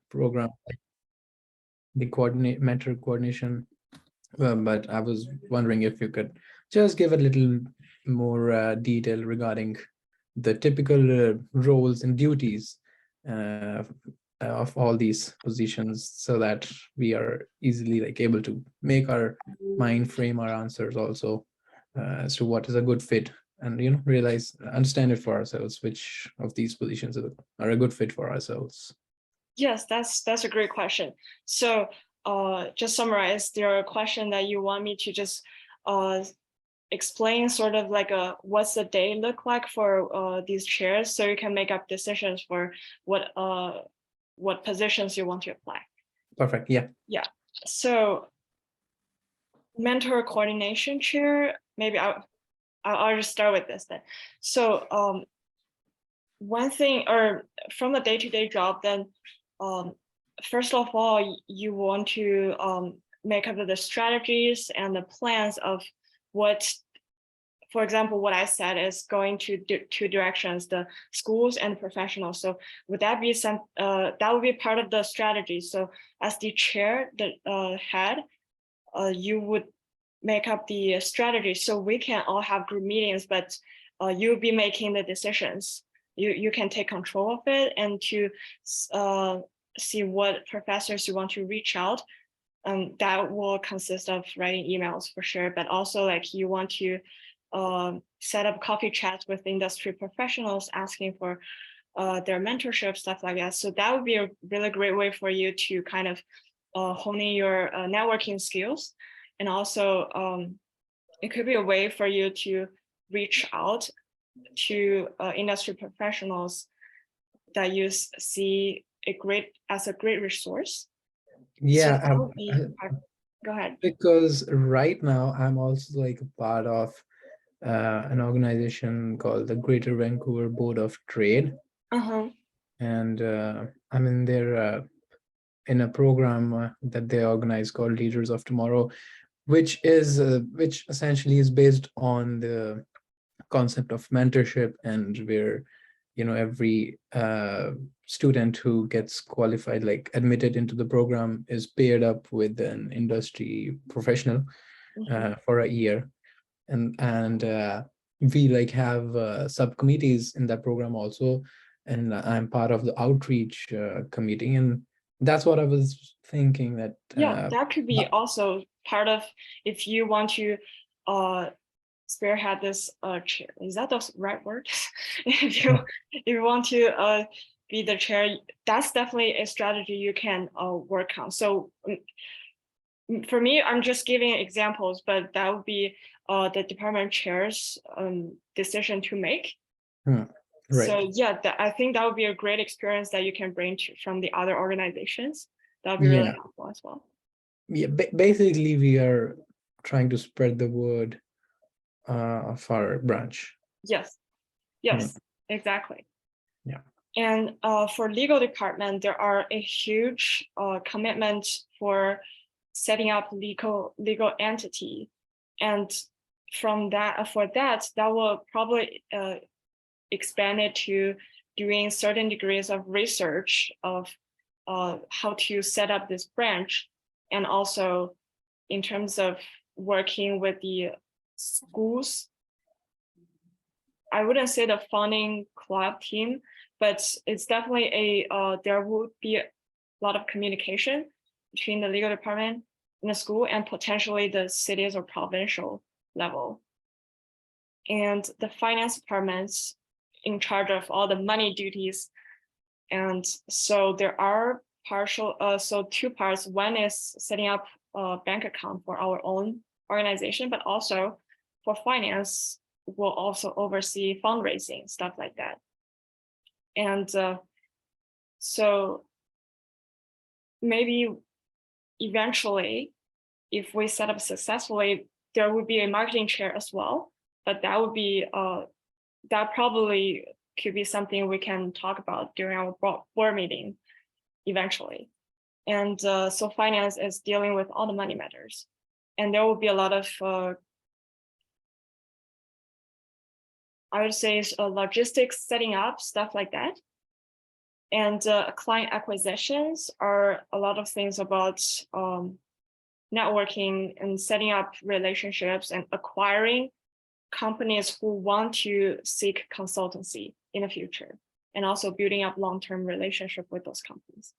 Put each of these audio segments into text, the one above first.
program, the mentor coordination. But I was wondering if you could just give a little more detail regarding the typical roles and duties of all these positions, so that we are easily like able to make our mind frame our answers also as to what is a good fit, and understand it for ourselves, which of these positions are a good fit for ourselves. Yes, that's a great question. So just summarize your question that you want me to just explain sort of like what's the day look like for these chairs, so you can make up decisions for what positions you want to apply. Perfect. Yeah. Yeah. So mentor coordination chair, maybe I'll just start with this then. So one thing, or from a day-to-day job, then first of all, you want to make up the strategies and the plans of what, for example, what I said is going to two directions, the schools and professionals. So would that be that would be part of the strategy. So as the chair, the head, you would make up the strategy. So we can all have group meetings, but you'll be making the decisions. You can take control of it, and to see what professors you want to reach out. That will consist of writing emails for sure, but also like you want to set up coffee chats with industry professionals asking for their mentorship, stuff like that. So that would be a really great way for you to kind of hone in your networking skills. And also it could be a way for you to reach out to industry professionals that you see as a great resource. Yeah. So go ahead. Because right now I'm also like a part of an organization called the Greater Vancouver Board of Trade. And I'm in there in a program that they organize called Leaders of Tomorrow, which essentially is based on the concept of mentorship, and where every student who gets qualified, like admitted into the program, is paired up with an industry professional for a year, and we like have subcommittees in that program also, and I'm part of the outreach committee, and that's what I was thinking that that could be also part of, if you want to spearhead this chair. Is that the right word? if you want to be the chair, that's definitely a strategy you can work on. So for me, I'm just giving examples, but that would be the department chair's decision to make. Right. So yeah, I think that would be a great experience that you can bring from the other organizations. That would be really helpful as well. Yeah, basically we are trying to spread the word of our branch. Yes, exactly. Yeah. And for legal department, there are a huge commitment for setting up legal entity, and from that, that will probably expand it to doing certain degrees of research of how to set up this branch, and also in terms of working with the schools. I wouldn't say the founding club team, but it's definitely there would be a lot of communication between the legal department and the school, and potentially the cities or provincial level. And the finance department's in charge of all the money duties. And so there are so two parts. One is setting up a bank account for our own organization, but also for finance, we'll also oversee fundraising, stuff like that. And so maybe eventually, if we set up successfully, there would be a marketing chair as well, but that would be that probably could be something we can talk about during our board meeting eventually. And so finance is dealing with all the money matters, and there will be a lot of I would say logistics, setting up, stuff like that. And client acquisitions are a lot of things about networking and setting up relationships and acquiring companies who want to seek consultancy in the future, and also building up long-term relationship with those companies.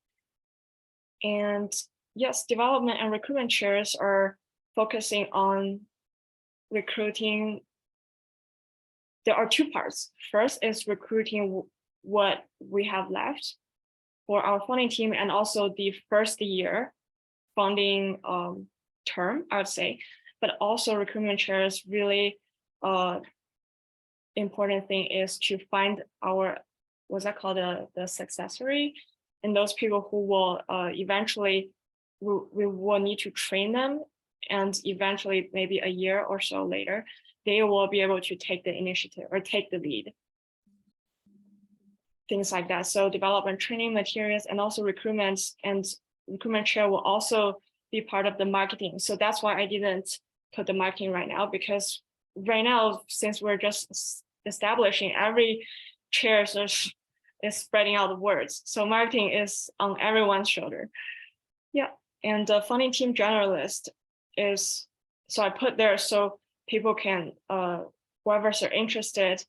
And yes, development and recruitment chairs are focusing on recruiting. There are two parts. First is recruiting what we have left for our funding team, and also the first year funding term, I would say. But also recruitment chairs really important thing is to find our, what's that called, the successory, and those people who will eventually, we will need to train them, and eventually maybe a year or so later, they will be able to take the initiative or take the lead. Things like that. So development training materials, and also recruitment, and recruitment chair will also be part of the marketing. So that's why I didn't put the marketing right now, because right now, since we're just establishing, every chair is spreading out the words. So marketing is on everyone's shoulder. Yeah, and the funding team generalist is, so I put there so people can, whoever's are interested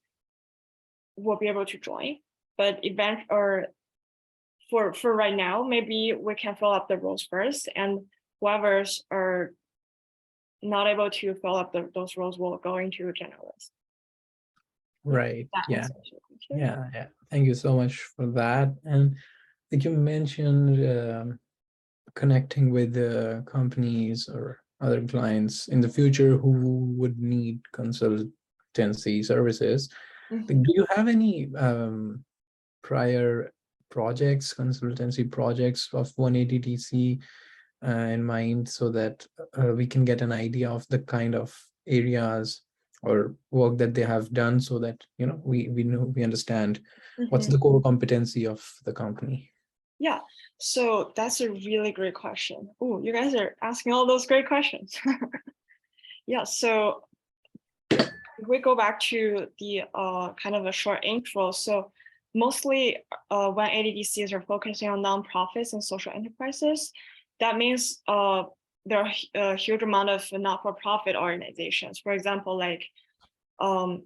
will be able to join. But for right now, maybe we can fill up the roles first, and whoever's are not able to fill up those roles will go into a generalist. Right. Yeah. Yeah. Thank you so much for that. And like you mentioned, connecting with the companies or other clients in the future who would need consultancy services. Mm-hmm. Like, do you have any prior projects, consultancy projects of 180DC in mind, so that we can get an idea of the kind of areas or work that they have done, so that, you know, we know, we understand what's the core competency of the company? Yeah, so that's a really great question. Oh, you guys are asking all those great questions. Yeah, so if we go back to the kind of a short intro. So mostly when ADDCs are focusing on nonprofits and social enterprises, that means there are a huge amount of not-for-profit organizations. For example, like, I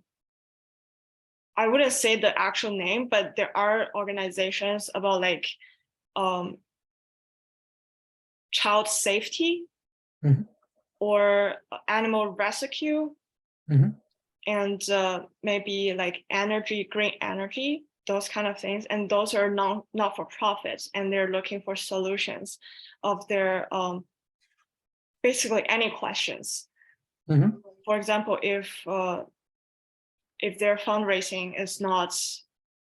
wouldn't say the actual name, but there are organizations about like child safety, mm-hmm. or animal rescue, mm-hmm. and maybe like energy, green energy, those kind of things. And those are not-for-profits, and they're looking for solutions of their basically any questions. Mm-hmm. For example, if their fundraising is not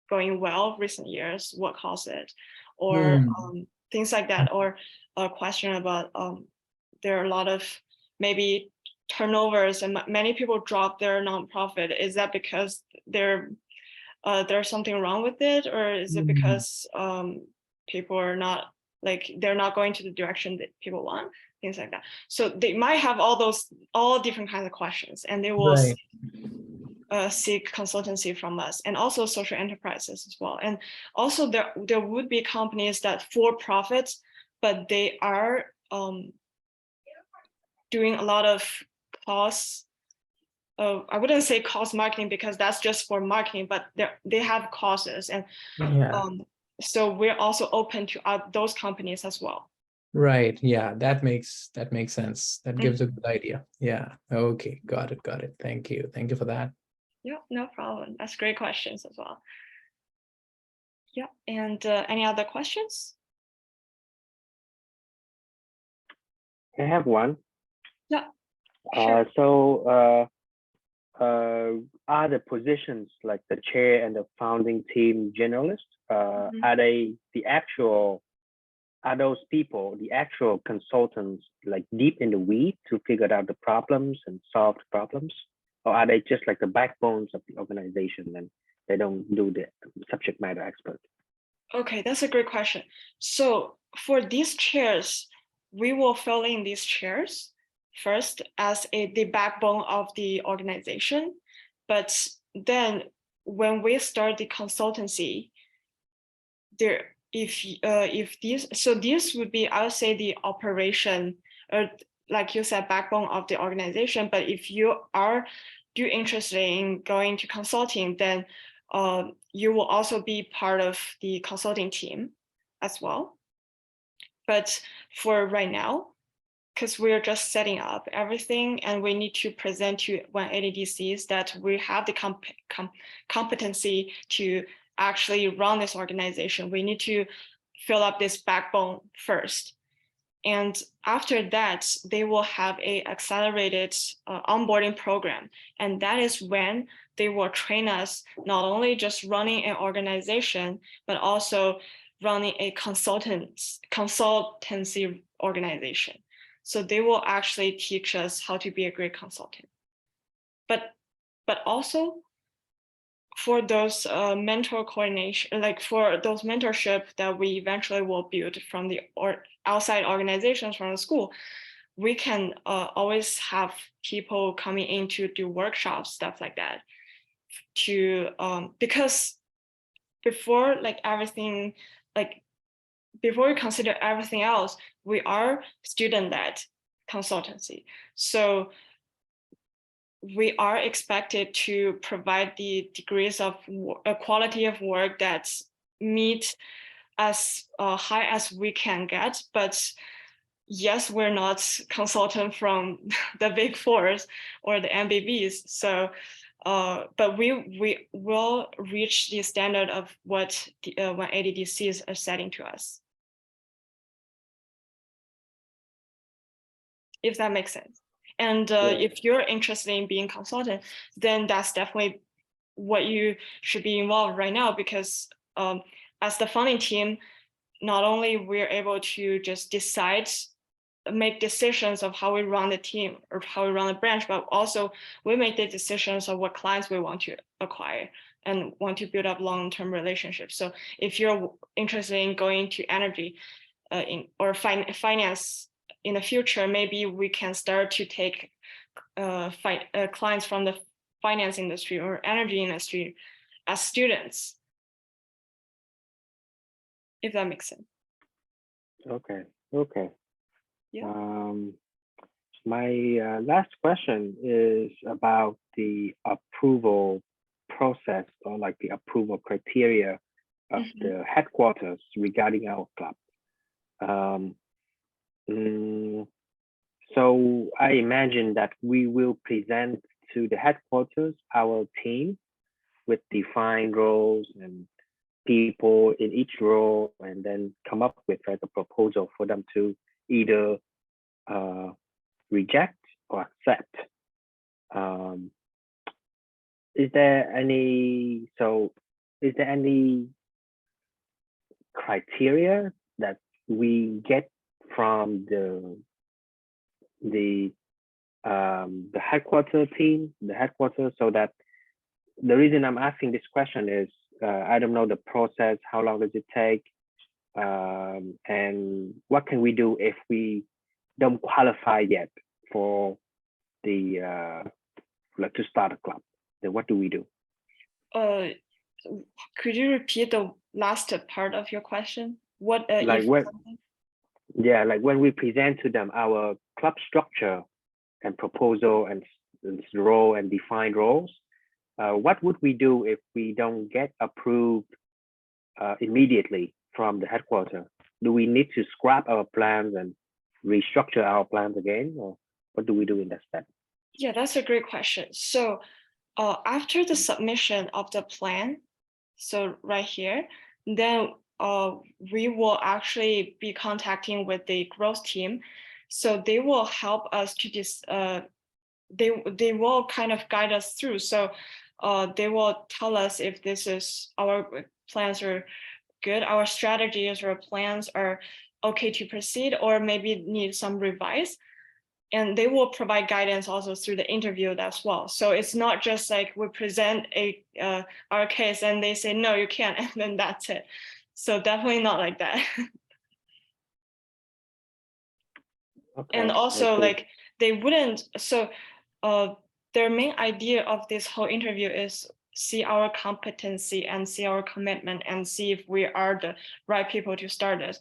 going well recent years, what caused it, or things like that, or a question about there are a lot of maybe turnovers and many people drop their nonprofit. Is that because there's something wrong with it, or is it because people are not, like, they're not going to the direction that people want? Things like that. So they might have all different kinds of questions, and they will seek consultancy from us, and also social enterprises as well. And also there would be companies that for profits, but they are doing a lot of costs. I wouldn't say cost marketing, because that's just for marketing, but they have causes, and so we're also open to those companies as well. Right. Yeah, that makes sense. That gives a good idea. Yeah. Okay. Got it. Thank you for that. Yeah, no problem. That's great questions as well. Yeah. And any other questions? I have one. Yeah. Sure. Are the positions like the chair and the founding team generalist, are they are those people the actual consultants, like deep in the weeds to figure out the problems and solve the problems? Or are they just like the backbones of the organization and they don't do the subject matter expert? Okay, that's a great question. So for these chairs, we will fill in these chairs first as the backbone of the organization. But then when we start the consultancy, this would be, I would say, the operation, or like you said, backbone of the organization. But if you're interested in going to consulting, then you will also be part of the consulting team as well. But for right now, because we're just setting up everything and we need to present to 180 DCs that we have the competency to actually run this organization, we need to fill up this backbone first. And after that, they will have a accelerated onboarding program. And that is when they will train us not only just running an organization, but also running a consultancy organization. So they will actually teach us how to be a great consultant. But also for those mentor coordination, like for those mentorship that we eventually will build from the outside organizations from the school, we can always have people coming in to do workshops, stuff like that. Because before before we consider everything else, we are student-led consultancy. So we are expected to provide the degrees of quality of work that meet as high as we can get. But yes, we're not consultant from the Big Fours or the MBBs. So, but we will reach the standard of what the 180 DCs are setting to us. If that makes sense. And if you're interested in being a consultant, then that's definitely what you should be involved right now, because as the funding team, not only we're able to just make decisions of how we run the team or how we run the branch, but also we make the decisions of what clients we want to acquire and want to build up long-term relationships. So if you're interested in going to energy or finance in the future, maybe we can start to take clients from the finance industry or energy industry as students, if that makes sense. Okay. Yeah. My last question is about the approval process, or like the approval criteria of the headquarters regarding our club. So I imagine that we will present to the headquarters our team with defined roles and people in each role, and then come up with like a proposal for them to either reject or accept. Is there any criteria that we get from the headquarters team, so that the reason I'm asking this question is I don't know the process, how long does it take, and what can we do if we don't qualify yet for the like to start a club? Then what do we do? Could you repeat the last part of your question? What like when we present to them our club structure and proposal and role and defined roles, what would we do if we don't get approved immediately from the headquarters? Do we need to scrap our plans and restructure our plans again, or what do we do in that step? Yeah, that's a great question. So after the submission of the plan, so right here, then we will actually be contacting with the growth team. So they will help us to they will kind of guide us through. So they will tell us if this is our plans are good, our strategies or plans are okay to proceed, or maybe need some revise. And they will provide guidance also through the interview as well. So it's not just like we present our case and they say, no, you can't, and then that's it. So definitely not like that. Okay, and also like they wouldn't, so their main idea of this whole interview is see our competency and see our commitment and see if we are the right people to start it.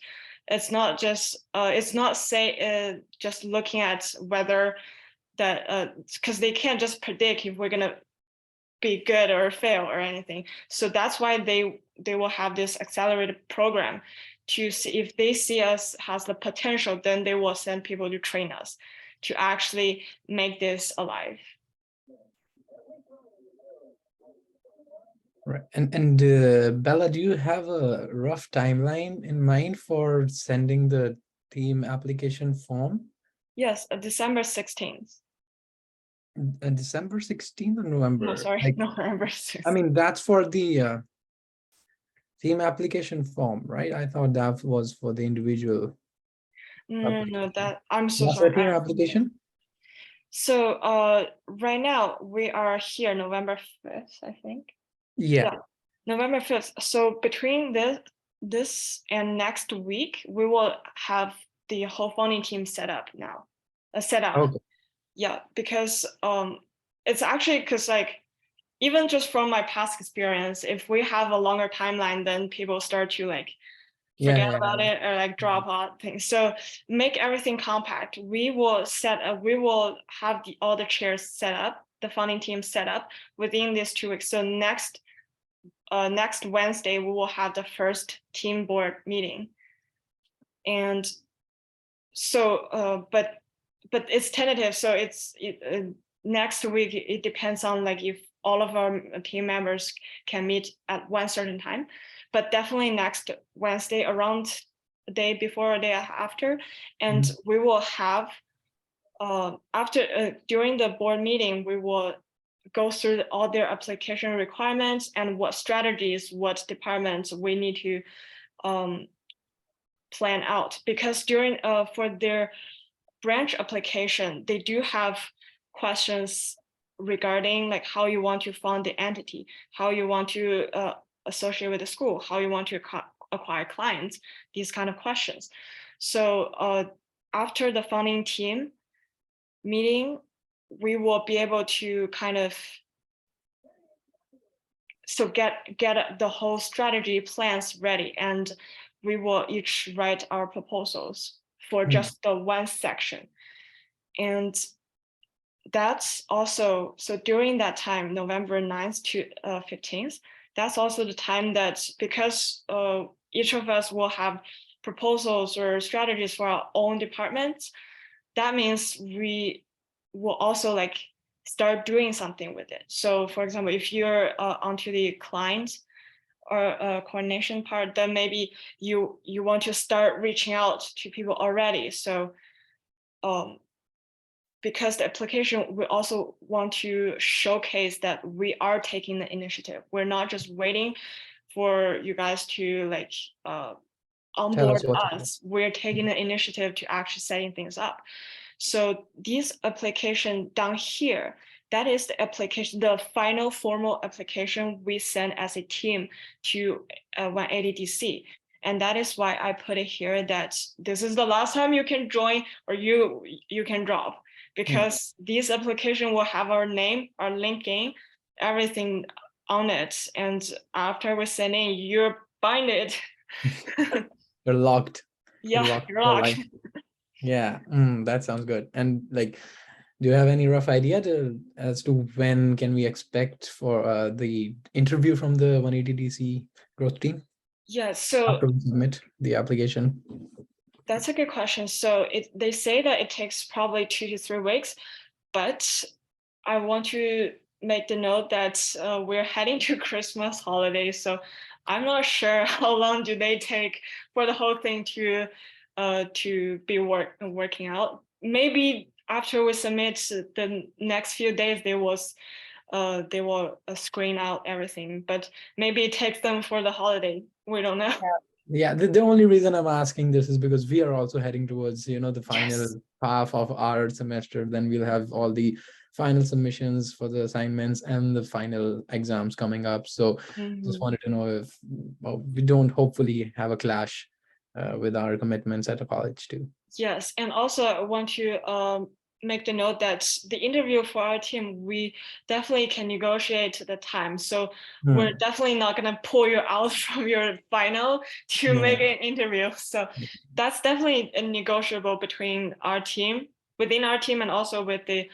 It's not just just looking at whether that because they can't just predict if we're gonna be good or fail or anything. So that's why they will have this accelerated program to see if they see us has the potential, then they will send people to train us to actually make this alive. Right. And Bella, do you have a rough timeline in mind for sending the team application form? Yes, December 16th. December 16th or November? No, sorry, Like, November 16th. I mean, that's for the team application form, right? I thought that was for the individual. No, that I'm so That's sorry. the team application? So right now we are here November 5th, I think. Yeah. November 5th. So between this and next week, we will have the whole founding team set up now. Set up. Okay. Yeah, because it's actually because like even just from my past experience, if we have a longer timeline, then people start to like forget about it or like drop out things. So make everything compact. We will have all the chairs set up, the founding team set up within these 2 weeks. So next Wednesday, we will have the first team board meeting. And so, but it's tentative. So next week, it depends on like if all of our team members can meet at one certain time. But definitely next Wednesday, around the day before or day after. And we will have, during the board meeting, we will go through all their application requirements and what strategies, what departments we need to plan out. Because during for their branch application, they do have questions regarding like how you want to fund the entity, how you want to associate with the school, how you want to acquire clients, these kind of questions. So after the founding team meeting, we will be able to kind of get the whole strategy plans ready, and we will each write our proposals for just the one section. And that's also, so during that time, November 9th to 15th, that's also the time that, because each of us will have proposals or strategies for our own departments, that means we will also like start doing something with it. So for example, if you're onto the client or coordination part, then maybe you want to start reaching out to people already. So because the application, we also want to showcase that we are taking the initiative. We're not just waiting for you guys to like onboard us. We're taking the initiative to actually setting things up. So this application down here, that is the application, the final formal application we send as a team to 180DC. And that is why I put it here that this is the last time you can join or you can drop, because this application will have our name, our LinkedIn, everything on it. And after we send in, you're binded. You're locked. Yeah, you're locked. Yeah, that sounds good. And like, do you have any rough idea as to when can we expect for the interview from the 180DC growth team? Yeah, so after we submit the application. That's a good question. So they say that it takes probably 2 to 3 weeks, but I want to make the note that we're heading to Christmas holidays. So I'm not sure how long do they take for the whole thing to be working out. Maybe after we submit the next few days, they will screen out everything, but maybe it takes them for the holiday. We don't know. Yeah, the only reason I'm asking this is because we are also heading towards, the final half of our semester. Then we'll have all the final submissions for the assignments and the final exams coming up. So just wanted to know if we don't hopefully have a clash with our commitments at a college too. Yes, and also I want to make the note that the interview for our team, we definitely can negotiate the time. So we're definitely not going to pull you out from your final to make an interview. So that's definitely a negotiable between our team, within our team, and also with the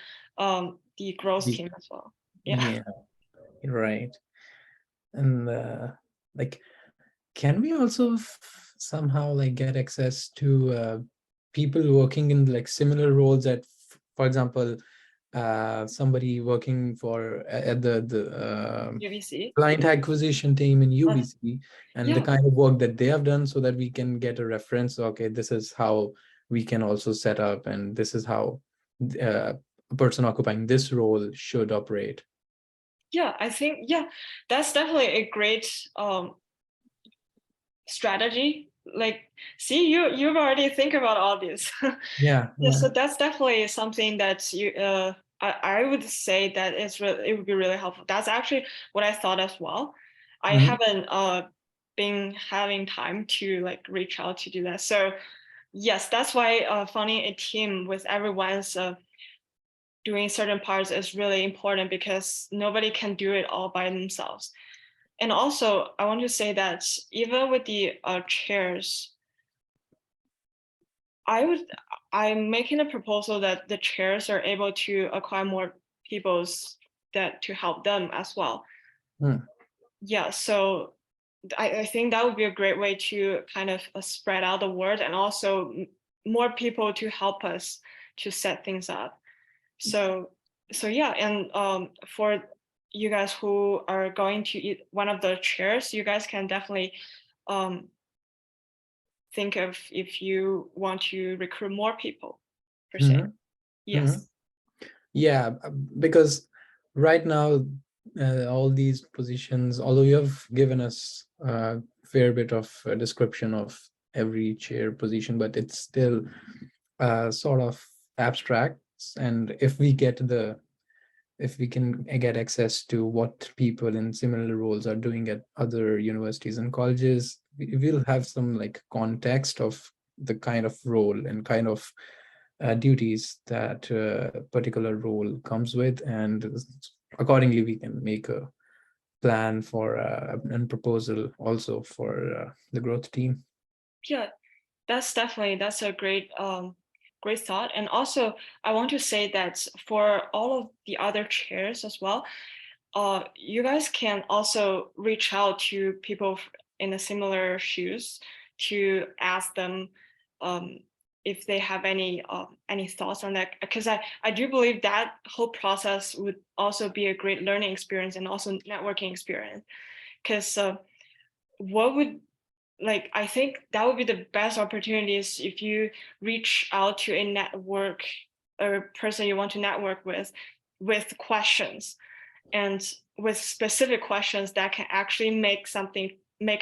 growth team as well. Yeah, right. And like, can we also somehow like get access to people working in like similar roles at, for example, somebody working for at the UBC. client acquisition team in UBC, and the kind of work that they have done, so that we can get a reference. Okay, this is how we can also set up, and this is how a person occupying this role should operate. Yeah, I think, that's definitely a great strategy. Like, see, you've already think about all this. Yeah. So that's definitely something that you I would say that it would be really helpful. That's actually what I thought as well. I haven't been having time to like reach out to do that. So yes, that's why finding a team with everyone's doing certain parts is really important, because nobody can do it all by themselves. And also, I want to say that even with the chairs, I'm making a proposal that the chairs are able to acquire more people's to help them as well. Yeah, so I think that would be a great way to kind of spread out the word, and also more people to help us to set things up. So yeah, and for you guys who are going to eat one of the chairs, you guys can definitely think of if you want to recruit more people per se. Yes. Yeah, because right now all these positions, although you have given us a fair bit of a description of every chair position, but it's still sort of abstract. And if we can get access to what people in similar roles are doing at other universities and colleges, we'll have some like context of the kind of role and kind of duties that a particular role comes with, and accordingly we can make a plan for and proposal also for the growth team. Yeah, that's a great great thought. And also, I want to say that for all of the other chairs as well, you guys can also reach out to people in a similar shoes to ask them if they have any thoughts on that, because I do believe that whole process would also be a great learning experience and also networking experience. Because what would I think that would be the best opportunities if you reach out to a network or person you want to network with questions, and with specific questions that can actually make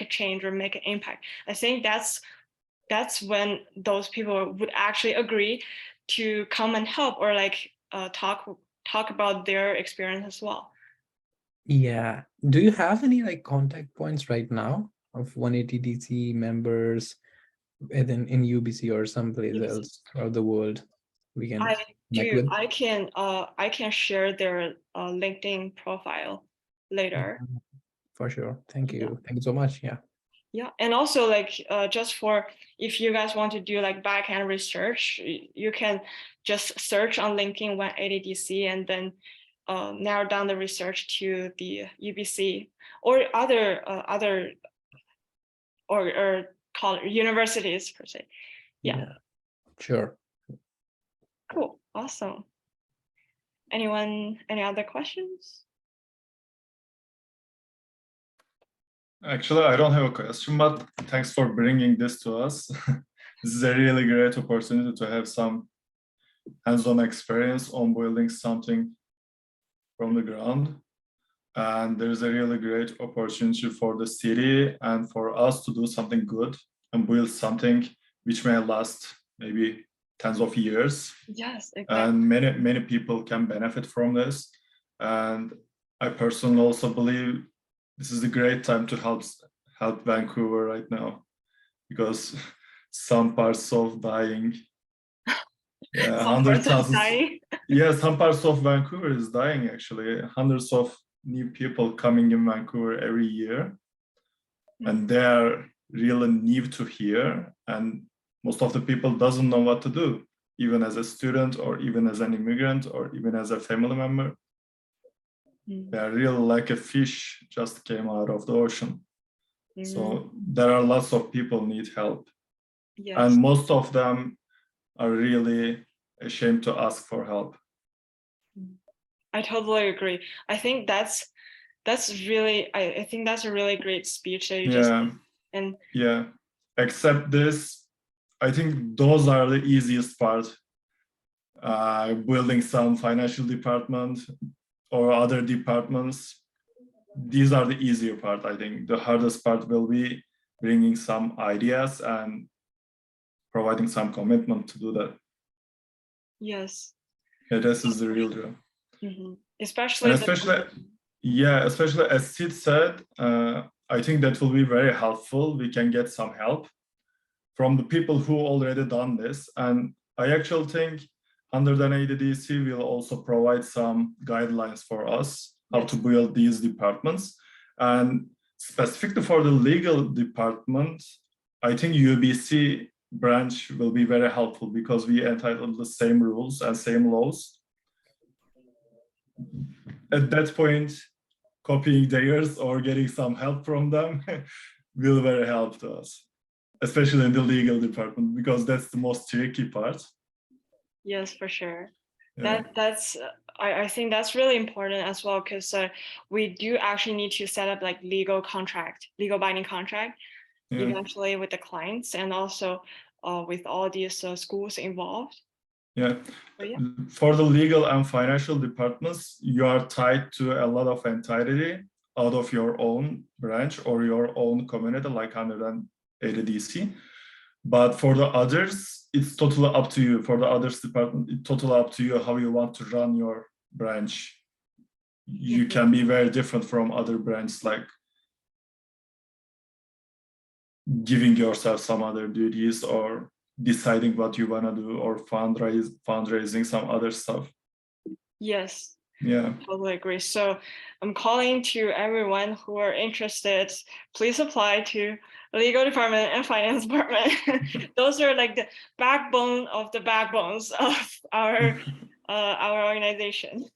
a change or make an impact. I think that's when those people would actually agree to come and help, or talk about their experience as well. Yeah, do you have any like contact points right now of 180DC members in UBC or someplace else throughout the world we can connect with? I can share their LinkedIn profile later. For sure. Thank you. Thank you so much. Yeah, and also just for if you guys want to do like back-end research, you can just search on LinkedIn 180DC and then narrow down the research to the UBC or other or college universities per se. Yeah. Sure. Cool. Awesome. Any other questions? Actually, I don't have a question, but thanks for bringing this to us. This is a really great opportunity to have some hands-on experience on building something from the ground. And there's a really great opportunity for the city and for us to do something good and build something which may last maybe tens of years. Yes, exactly. And many people can benefit from this. And I personally also believe this is a great time to help Vancouver right now, because some parts of dying Yeah, some hundred parts are thousands. dying. Yeah, some parts of Vancouver is dying actually. Hundreds of new people coming in Vancouver every year, and they are really new to here, and most of the people doesn't know what to do, even as a student or even as an immigrant or even as a family member. They are really like a fish just came out of the ocean. So there are lots of people need help. Yes. And most of them are really ashamed to ask for help. I totally agree. I think that's really, I think that's a really great speech that you just, and yeah, except this, I think those are the easiest part. Building some financial department or other departments, these are the easier part. I think the hardest part will be bringing some ideas and providing some commitment to do that. yes. Yeah, this is the real job. Especially, especially as Sid said, I think that will be very helpful. We can get some help from the people who already done this. And I actually think 180 DC will also provide some guidelines for us how to build these departments. And specifically for the legal department, I think UBC branch will be very helpful because we entitled the same rules and same laws. At that point, copying theirs or getting some help from them will very help to us, especially in the legal department, because that's the most tricky part. Yes, for sure. Yeah. I think that's really important as well, because we do actually need to set up like legal binding contract, eventually with the clients and also with all these schools involved. Yeah. For the legal and financial departments, you are tied to a lot of entity out of your own branch or your own community, like 180 DC. But for the others, it's totally up to you. For the others department, it's totally up to you how you want to run your branch. You can be very different from other branches, like giving yourself some other duties or deciding what you want to do or fundraising some other stuff. Yes. Yeah. Totally agree. So I'm calling to everyone who are interested, please apply to legal department and finance department. Those are like the backbone of the backbones of our organization.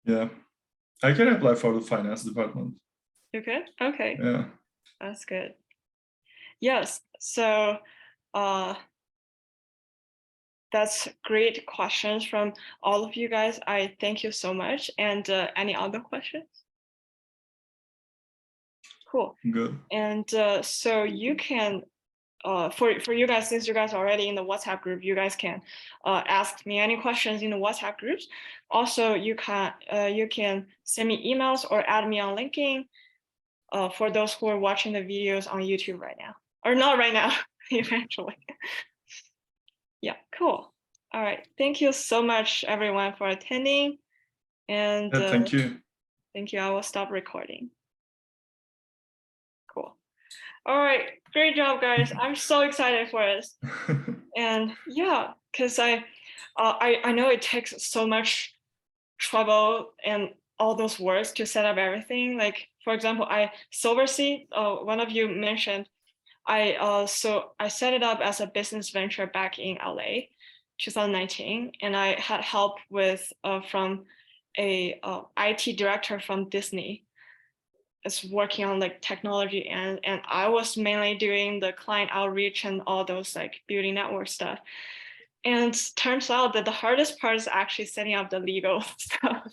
Yeah. I can apply for the finance department. You could? Okay. Yeah. That's good. Yes. So that's great questions from all of you guys. I thank you so much. And any other questions? Cool. Good. And so you can, for you guys, since you guys are already in the WhatsApp group, you guys can ask me any questions in the WhatsApp groups. Also, you can send me emails or add me on LinkedIn for those who are watching the videos on YouTube right now. Or not right now, eventually. Yeah, cool. All right. Thank you so much, everyone, for attending. And thank you. Thank you. I will stop recording. Cool. All right. Great job, guys. I'm so excited for this. And yeah, because I know it takes so much trouble and all those works to set up everything. Like, for example, Silverseed, one of you mentioned, so I set it up as a business venture back in LA, 2019, and I had help with from a IT director from Disney. Is working on like technology, and I was mainly doing the client outreach and all those like building network stuff. And turns out that the hardest part is actually setting up the legal stuff.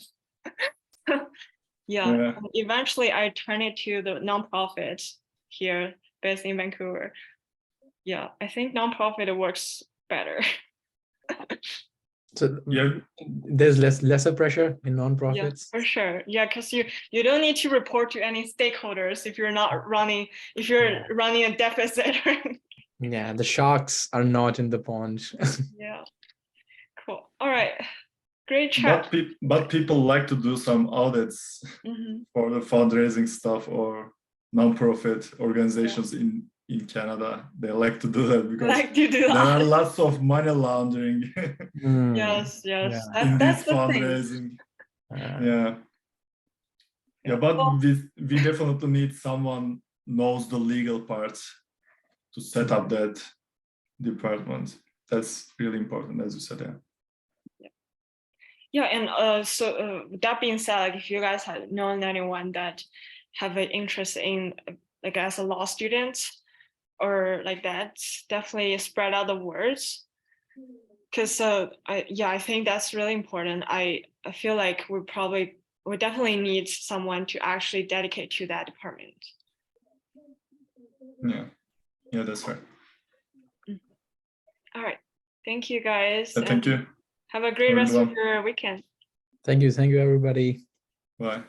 Yeah. Eventually I turned it to the nonprofit here based in Vancouver. Yeah, I think nonprofit works better. So yeah, there's lesser pressure in nonprofits. Yeah, for sure. Yeah, because you don't need to report to any stakeholders if you're not running, if you're running a deficit. Yeah, the sharks are not in the pond. Yeah, cool. All right, great chat. But people like to do some audits for the fundraising stuff or nonprofit organizations in in Canada. They like to do that because Like to do there are that. lots of money laundering Yes, yes. Yeah. in That's this the thing. fundraising. Uh, Yeah. Yeah, but Well, we definitely need someone knows the legal parts to set up that department. That's really important, as you said. Yeah. yeah, and so with that being said, like if you guys have known anyone that have an interest in like as a law student or like that, definitely spread out the words. Because I think that's really important. I feel like we definitely need someone to actually dedicate to that department. Yeah, that's right. All right, thank you guys. Thank you. Have a great rest of your weekend. thank you, everybody. Bye.